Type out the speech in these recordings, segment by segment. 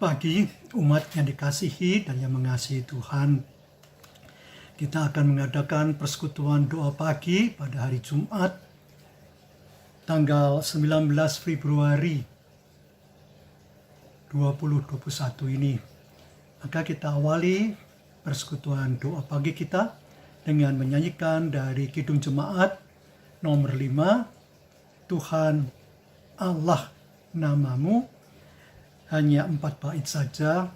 pagi umat yang dikasihi dan yang mengasihi Tuhan. Kita akan mengadakan persekutuan doa pagi pada hari Jumat tanggal 19 Februari 2021 ini. Maka kita awali persekutuan doa pagi kita dengan menyanyikan dari Kidung Jemaat nomor 5, Tuhan Allah namamu. Hanya 4 bait saja.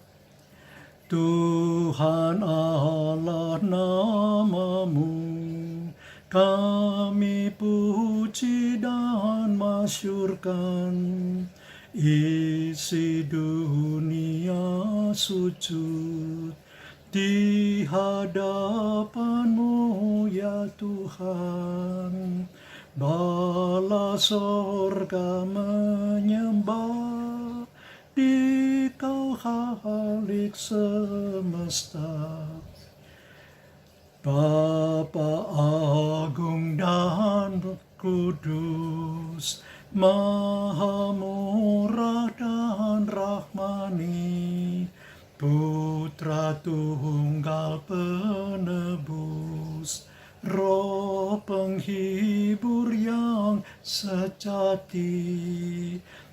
Tuhan Allah namamu, kami puji dan masyurkan. Isi dunia sujud di hadapan-Mu ya Tuhan. Bala sorga menyembah di Kau Khalik semesta. Bapa agung dan kudus, Maha murah dan rahmani, Putra Tunggal penebus, Roh penghibur yang sejati.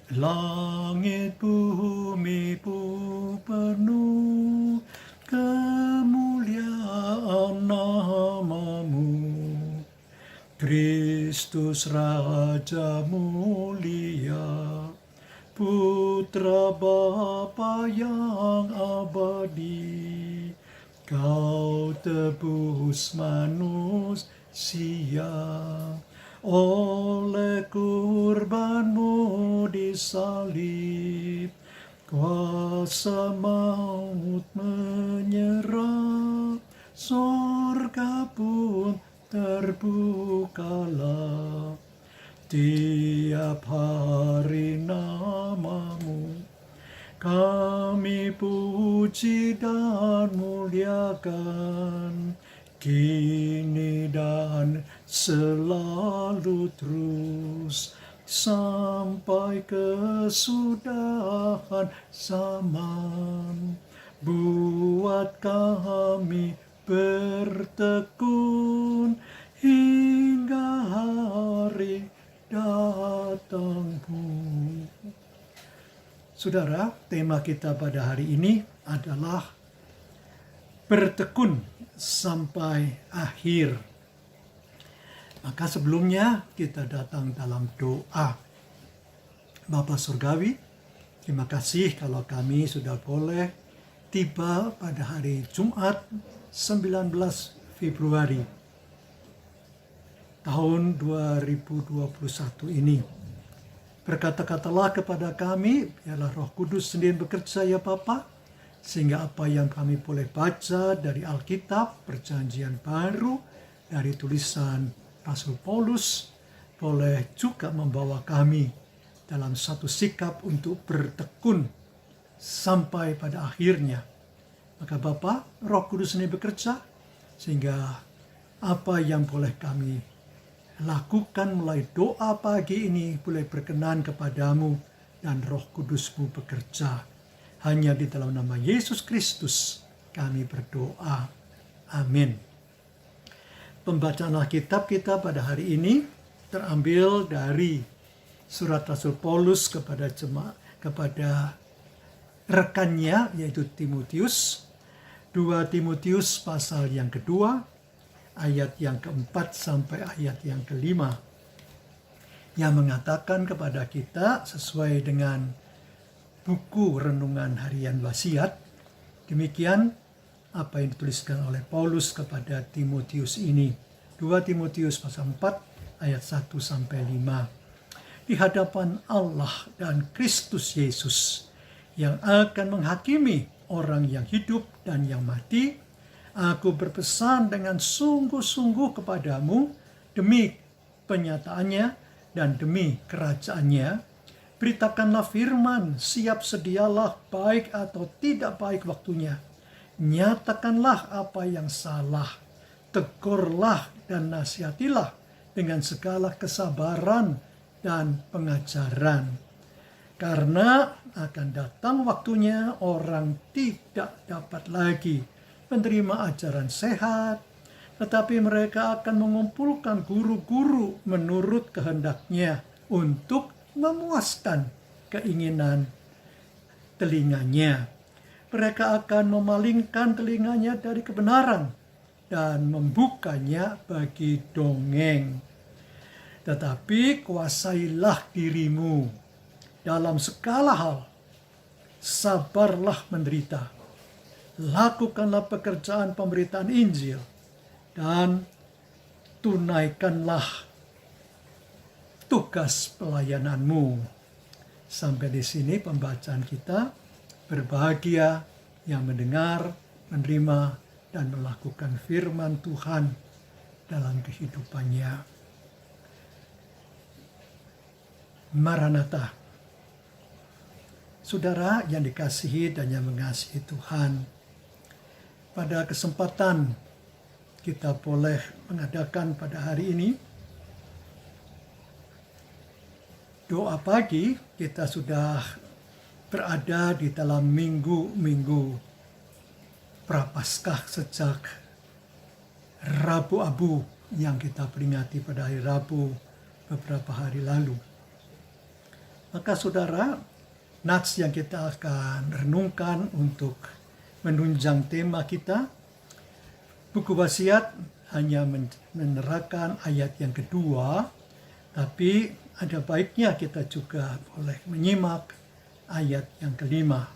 Langit bumi pun penuh kemuliaan namamu. Kristus Raja mulia, Putra Bapa yang abadi, Kau tebus manusia. Oleh kurban-Mu disalib, kuasa maut menyerah, sorga pun terbukalah. Tiap hari namamu kami puji dan muliakan, kini dan selalu terus, sampai kesudahan zaman. Buat kami bertekun hingga hari datang-Mu. Saudara, tema kita pada hari ini adalah bertekun sampai akhir. Maka sebelumnya kita datang dalam doa. Bapa Surgawi, terima kasih kalau kami sudah boleh tiba pada hari Jumat 19 Februari tahun 2021 ini. Berkata-katalah kepada kami, biarlah Roh Kudus sendiri bekerja ya Bapa, sehingga apa yang kami boleh baca dari Alkitab, Perjanjian Baru, dari tulisan Rasul Paulus, boleh juga membawa kami dalam satu sikap untuk bertekun sampai pada akhirnya. Maka Bapa, Roh Kudus ini bekerja, sehingga apa yang boleh kami lakukan mulai doa pagi ini boleh berkenan kepadamu dan Roh Kudus-Mu bekerja. Hanya di dalam nama Yesus Kristus kami berdoa. Amin. Pembacaan Alkitab kita pada hari ini terambil dari surat Rasul Paulus kepada rekannya, yaitu Timotius. 2 Timotius pasal yang kedua, ayat yang keempat sampai ayat yang kelima, yang mengatakan kepada kita sesuai dengan buku renungan harian wasiat. Demikian apa yang dituliskan oleh Paulus kepada Timotius ini. 2 Timotius pasal 4 ayat 1 sampai 5. Di hadapan Allah dan Kristus Yesus yang akan menghakimi orang yang hidup dan yang mati, aku berpesan dengan sungguh-sungguh kepadamu demi penyataannya dan demi kerajaannya. Beritakanlah firman, siap sedialah baik atau tidak baik waktunya. Nyatakanlah apa yang salah, tegurlah dan nasihatilah dengan segala kesabaran dan pengajaran. Karena akan datang waktunya orang tidak dapat lagi menerima ajaran sehat, tetapi mereka akan mengumpulkan guru-guru menurut kehendaknya untuk memuaskan keinginan telinganya. Mereka akan memalingkan telinganya dari kebenaran dan membukanya bagi dongeng. Tetapi kuasailah dirimu dalam segala hal, sabarlah menderita, lakukanlah pekerjaan pemberitaan Injil, dan tunaikanlah tugas pelayananmu. Sampai di sini pembacaan kita. Berbahagia yang mendengar, menerima, dan melakukan firman Tuhan dalam kehidupannya. Maranatha. Saudara yang dikasihi dan yang mengasihi Tuhan, pada kesempatan kita boleh mengadakan pada hari ini doa pagi. Kita sudah berada di dalam minggu Prapaskah sejak Rabu Abu yang kita peringati pada hari Rabu beberapa hari lalu. Maka saudara, nats yang kita akan renungkan untuk menunjang tema kita, buku wasiat hanya menerangkan ayat yang kedua, tapi ada baiknya kita juga boleh menyimak ayat yang kelima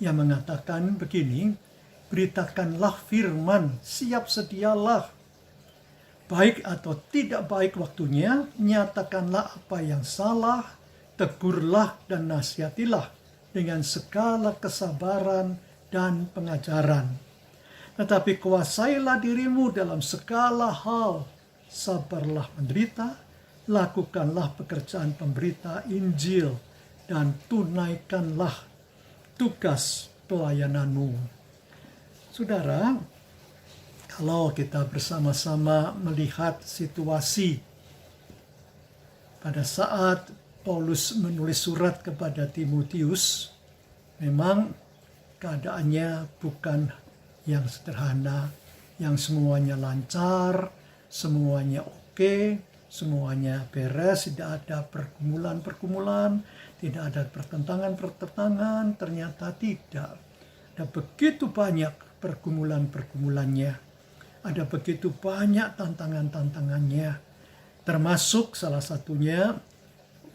yang mengatakan begini, beritakanlah firman, siap sedialah. Baik atau tidak baik waktunya, nyatakanlah apa yang salah, tegurlah dan nasihatilah dengan segala kesabaran dan pengajaran. Tetapi kuasailah dirimu dalam segala hal, sabarlah menderita, lakukanlah pekerjaan pemberita Injil, dan tunaikanlah tugas pelayananmu. Saudara, kalau kita bersama-sama melihat situasi pada saat Paulus menulis surat kepada Timotius, memang keadaannya bukan yang sederhana, yang semuanya lancar, semuanya oke, semuanya beres, tidak ada pergumulan-pergumulan, tidak ada pertentangan-pertentangan. Ternyata tidak. Ada begitu banyak pergumulan-pergumulannya. Ada begitu banyak tantangan-tantangannya. Termasuk salah satunya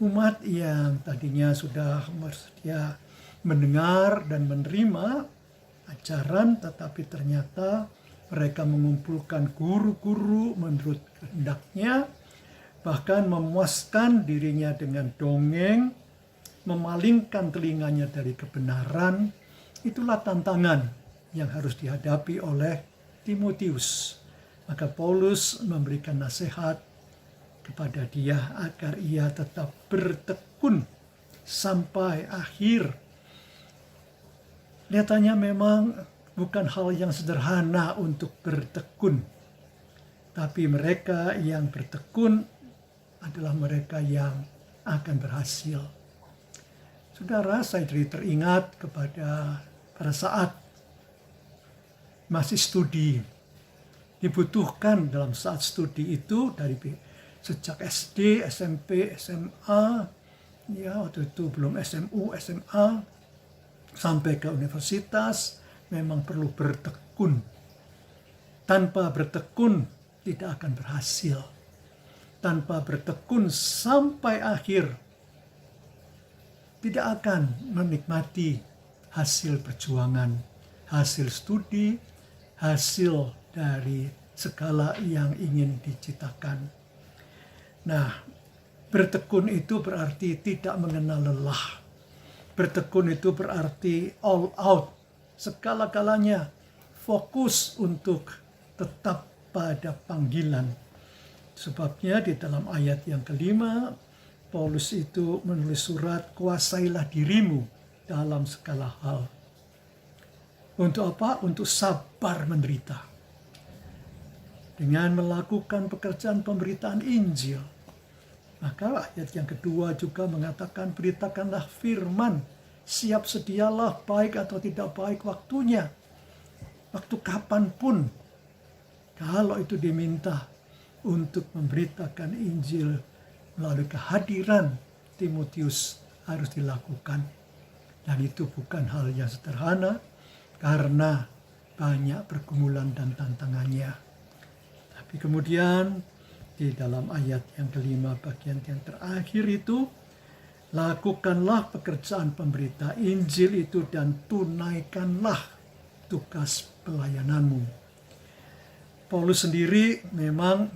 umat yang tadinya sudah bersedia mendengar dan menerima ajaran, tetapi ternyata mereka mengumpulkan guru-guru menurut kehendaknya, bahkan memuaskan dirinya dengan dongeng, memalingkan telinganya dari kebenaran. Itulah tantangan yang harus dihadapi oleh Timotius. Maka Paulus memberikan nasihat kepada dia agar ia tetap bertekun sampai akhir. Nyatanya memang bukan hal yang sederhana untuk bertekun, tapi mereka yang bertekun adalah mereka yang akan berhasil. Saudara, saya jadi teringat pada saat masih studi. Dibutuhkan dalam saat studi itu sejak SD, SMP, SMA, ya waktu itu belum SMU, SMA, sampai ke universitas, memang perlu bertekun. Tanpa bertekun tidak akan berhasil. Tanpa bertekun sampai akhir, tidak akan menikmati hasil perjuangan, hasil studi, hasil dari segala yang ingin diciptakan. Nah, bertekun itu berarti tidak mengenal lelah. Bertekun itu berarti all out, segala-galanya fokus untuk tetap pada panggilan. Sebabnya di dalam ayat yang kelima, Paulus itu menulis surat, kuasailah dirimu dalam segala hal. Untuk apa? Untuk sabar menderita. Dengan melakukan pekerjaan pemberitaan Injil. Maka ayat yang kedua juga mengatakan, beritakanlah firman, siap sedialah, baik atau tidak baik waktunya. Waktu kapanpun, kalau itu diminta untuk memberitakan Injil melalui kehadiran Timotius harus dilakukan. Dan itu bukan hal yang sederhana karena banyak pergumulan dan tantangannya. Tapi kemudian di dalam ayat yang kelima bagian yang terakhir itu, lakukanlah pekerjaan pemberita Injil itu dan tunaikanlah tugas pelayananmu. Paulus sendiri memang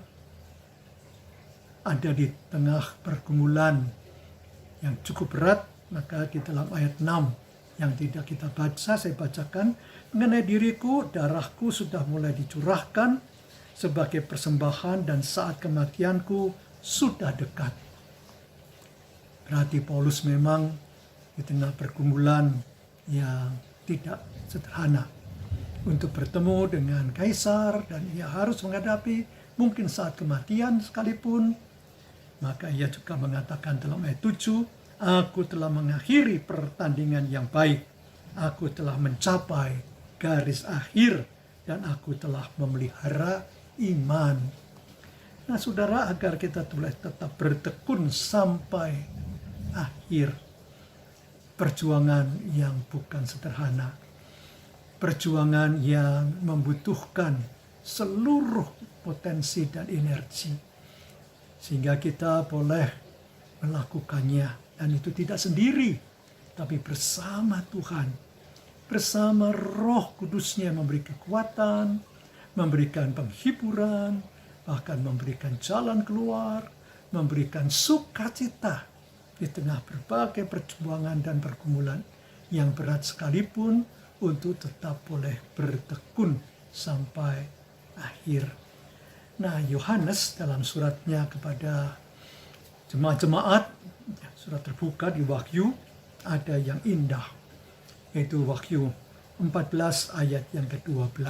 ada di tengah pergumulan yang cukup berat. Maka di dalam ayat 6 yang tidak kita baca, saya bacakan, mengenai diriku, darahku sudah mulai dicurahkan sebagai persembahan dan saat kematianku sudah dekat. Berarti Paulus memang di tengah pergumulan yang tidak sederhana untuk bertemu dengan kaisar, dan ia harus menghadapi mungkin saat kematian sekalipun. Maka ia juga mengatakan dalam ayat 7, aku telah mengakhiri pertandingan yang baik, aku telah mencapai garis akhir, dan aku telah memelihara iman. Nah saudara, agar kita boleh tetap bertekun sampai akhir, perjuangan yang bukan sederhana, perjuangan yang membutuhkan seluruh potensi dan energi, sehingga kita boleh melakukannya. Dan itu tidak sendiri, tapi bersama Tuhan, bersama Roh Kudus-Nya memberi kekuatan, memberikan penghiburan, bahkan memberikan jalan keluar, memberikan sukacita di tengah berbagai perjuangan dan pergumulan yang berat sekalipun, untuk tetap boleh bertekun sampai akhir. Nah, Yohanes dalam suratnya kepada jemaat-jemaat, surat terbuka di Wahyu, ada yang indah, yaitu Wahyu 14 ayat yang ke-12.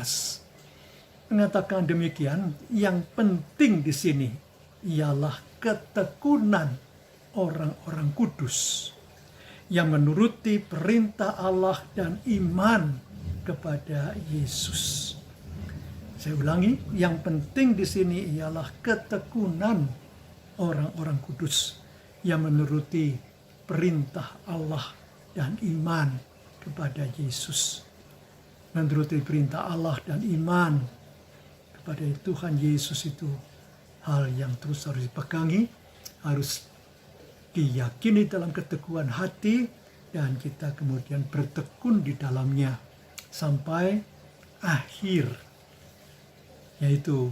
Mengatakan demikian, yang penting di sini ialah ketekunan orang-orang kudus yang menuruti perintah Allah dan iman kepada Yesus. Saya ulangi, yang penting di sini ialah ketekunan orang-orang kudus yang menuruti perintah Allah dan iman kepada Yesus. Menuruti perintah Allah dan iman kepada Tuhan Yesus itu hal yang terus harus dipegangi, harus diyakini dalam keteguhan hati, dan kita kemudian bertekun di dalamnya sampai akhir, yaitu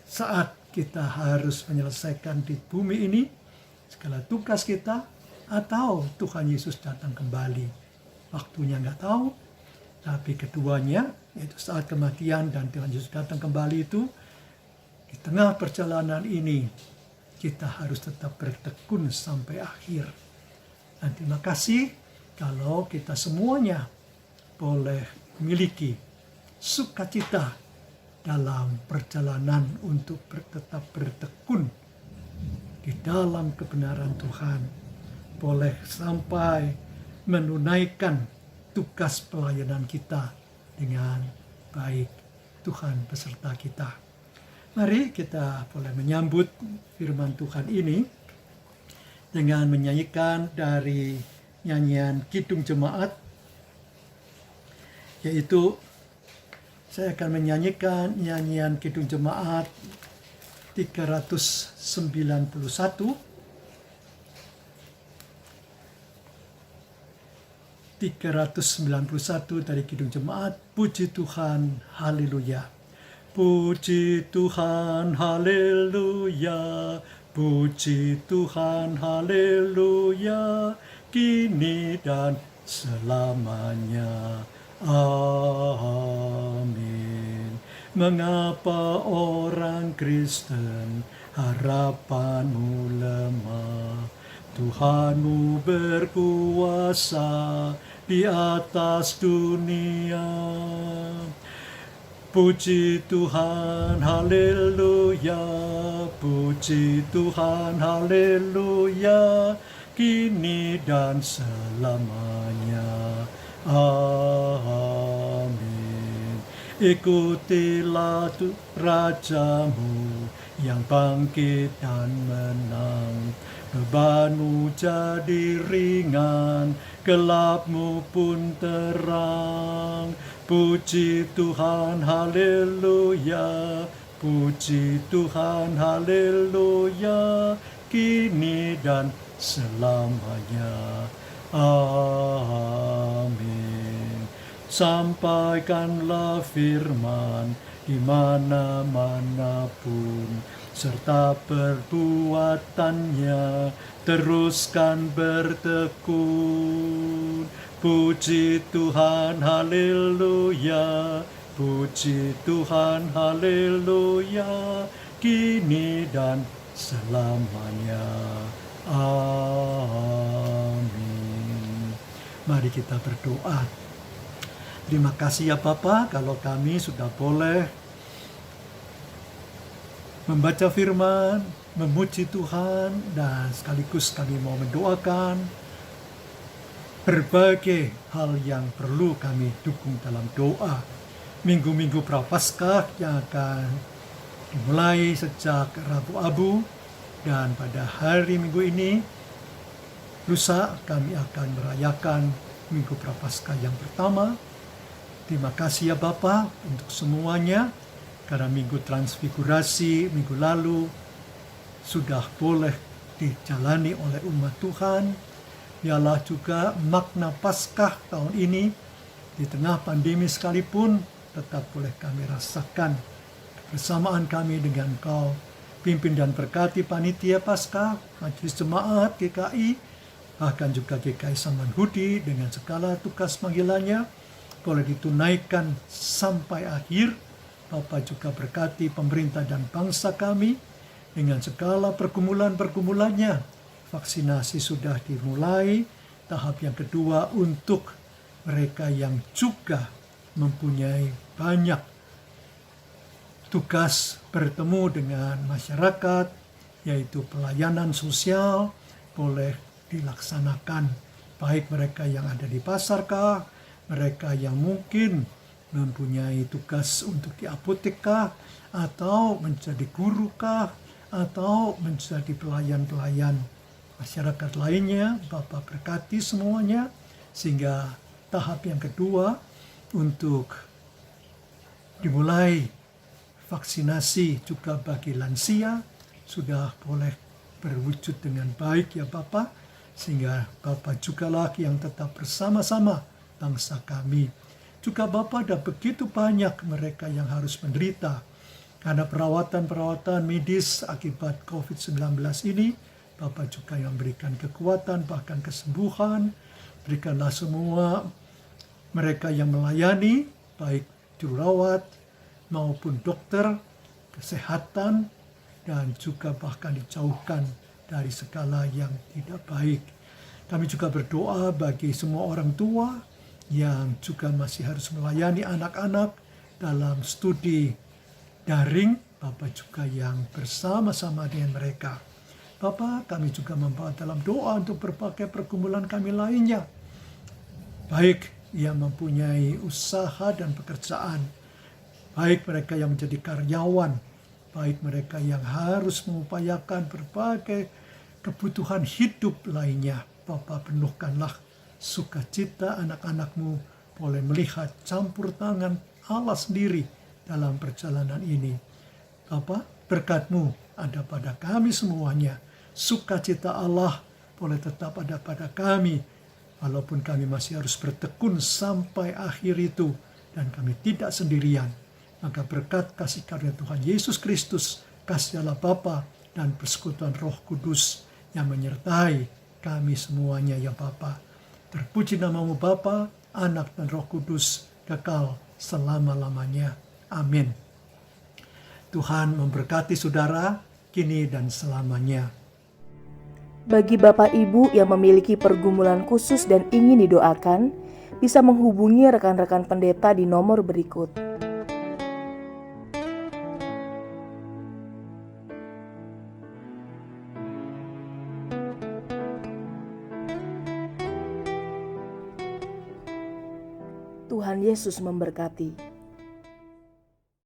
saat kita harus menyelesaikan di bumi ini segala tugas kita, atau Tuhan Yesus datang kembali. Waktunya nggak tahu, tapi keduanya, yaitu saat kematian dan Tuhan Yesus datang kembali itu, di tengah perjalanan ini kita harus tetap bertekun sampai akhir. Dan terima kasih kalau kita semuanya boleh memiliki sukacita dalam perjalanan untuk tetap bertekun di dalam kebenaran Tuhan, boleh sampai menunaikan tugas pelayanan kita dengan baik. Tuhan beserta kita. Mari kita boleh menyambut firman Tuhan ini dengan menyanyikan dari nyanyian Kidung Jemaat, yaitu saya akan menyanyikan nyanyian Kidung Jemaat 391 dari Kidung Jemaat. Puji Tuhan, haleluya. Puji Tuhan, haleluya. Puji Tuhan, haleluya. Kini dan selamanya. Amin. Mengapa orang Kristen harapanmu lemah? Tuhanmu berkuasa di atas dunia. Puji Tuhan, haleluya. Puji Tuhan, haleluya. Kini dan selamanya. Amin. Ikutilah Rajamu yang bangkit dan menang. Bebanmu jadi ringan, gelapmu pun terang. Puji Tuhan, haleluya. Puji Tuhan, haleluya. Kini dan selamanya. Amin. Sampaikanlah firman di mana-mana pun, serta perbuatannya teruskan bertekun. Puji Tuhan, haleluya. Puji Tuhan, haleluya. Kini dan selamanya. Amin. Mari kita berdoa. Terima kasih ya Bapa, kalau kami sudah boleh membaca firman, memuji Tuhan, dan sekaligus kami mau mendoakan berbagai hal yang perlu kami dukung dalam doa. Minggu-minggu Prapaskah yang akan dimulai sejak Rabu Abu, dan pada hari Minggu ini, lusa kami akan merayakan Minggu Prapaskah yang pertama. Terima kasih ya Bapa untuk semuanya, karena Minggu Transfigurasi minggu lalu sudah boleh dijalani oleh umat Tuhan. Biarlah juga makna Paskah tahun ini di tengah pandemi sekalipun tetap boleh kami rasakan bersamaan kami dengan Engkau. Pimpin dan berkati panitia Paskah, Majelis Jemaat GKI, bahkan juga GKI Samanhudi dengan segala tugas panggilannya boleh ditunaikan sampai akhir. Bapa juga berkati pemerintah dan bangsa kami dengan segala pergumulan-pergumulannya. Vaksinasi sudah dimulai, tahap yang kedua untuk mereka yang juga mempunyai banyak tugas bertemu dengan masyarakat, yaitu pelayanan sosial, boleh dilaksanakan. Baik mereka yang ada di pasarkah, mereka yang mungkin mempunyai tugas untuk di apotek kah, atau menjadi guru kah, atau menjadi pelayan-pelayan masyarakat lainnya. Bapak berkati semuanya, sehingga tahap yang kedua untuk dimulai vaksinasi juga bagi lansia sudah boleh berwujud dengan baik ya Bapak, sehingga Bapak jugalah yang tetap bersama-sama bangsa kami. Juga Bapa, ada begitu banyak mereka yang harus menderita karena perawatan-perawatan medis akibat COVID-19 ini. Bapa juga yang memberikan kekuatan, bahkan kesembuhan. Berikanlah semua mereka yang melayani, baik jururawat maupun dokter, kesehatan, dan juga bahkan dijauhkan dari segala yang tidak baik. Kami juga berdoa bagi semua orang tua yang juga masih harus melayani anak-anak dalam studi daring. Bapak juga yang bersama-sama dengan mereka. Bapak, kami juga membawa dalam doa untuk berbagai pergumulan kami lainnya. Baik yang mempunyai usaha dan pekerjaan, baik mereka yang menjadi karyawan, baik mereka yang harus mengupayakan berbagai kebutuhan hidup lainnya. Bapak, penuhkanlah sukacita anak-anak-Mu boleh melihat campur tangan Allah sendiri dalam perjalanan ini. Bapak, berkat-Mu ada pada kami semuanya. Sukacita Allah boleh tetap ada pada kami, walaupun kami masih harus bertekun sampai akhir itu, dan kami tidak sendirian. Maka berkat kasih karunia Tuhan Yesus Kristus, kasih Allah Bapa, dan persekutuan Roh Kudus yang menyertai kami semuanya ya Bapa. Terpuji nama-Mu Bapa, Anak, dan Roh Kudus, kekal selama-lamanya. Amin. Tuhan memberkati saudara, kini dan selamanya. Bagi Bapak Ibu yang memiliki pergumulan khusus dan ingin didoakan, bisa menghubungi rekan-rekan pendeta di nomor berikut. Tuhan Yesus memberkati.